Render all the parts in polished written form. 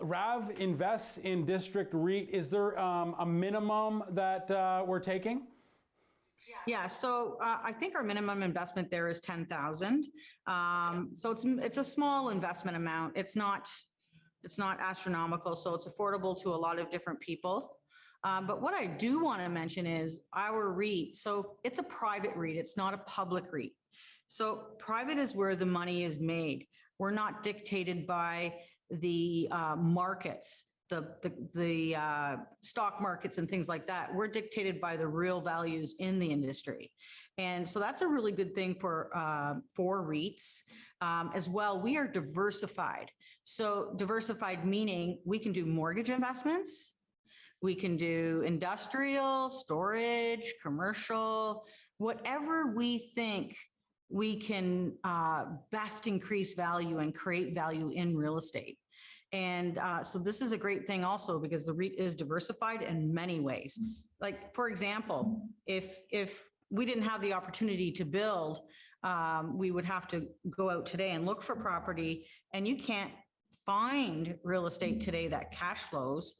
RAV invests in district REIT. Is there a minimum that we're taking? Yeah, so I think our minimum investment there is 10,000. So it's a small investment amount. It's not astronomical, so it's affordable to a lot of different people. But what I do want to mention is our REIT. So it's a private REIT. It's not a public REIT. So private is where the money is made. We're not dictated by the markets, the stock markets and things like that. We're dictated by the real values in the industry. And so that's a really good thing for REITs. As well, we are diversified. So diversified meaning we can do mortgage investments, we can do industrial, storage, commercial, whatever we think we can best increase value and create value in real estate. And so this is a great thing also because the REIT is diversified in many ways. Like, for example, if we didn't have the opportunity to build, we would have to go out today and look for property, and you can't find real estate today that cash flows.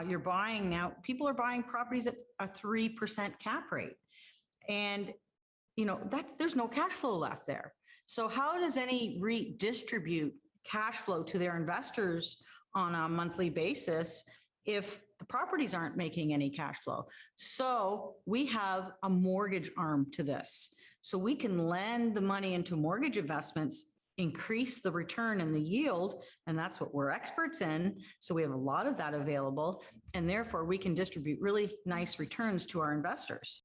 You're buying now, people are buying properties at a 3% cap rate. And you know, there's no cash flow left there. So how does any REIT distribute cash flow to their investors on a monthly basis if the properties aren't making any cash flow? So we have a mortgage arm to this. So we can lend the money into mortgage investments, increase the return and the yield, and that's what we're experts in. So we have a lot of that available, and therefore we can distribute really nice returns to our investors.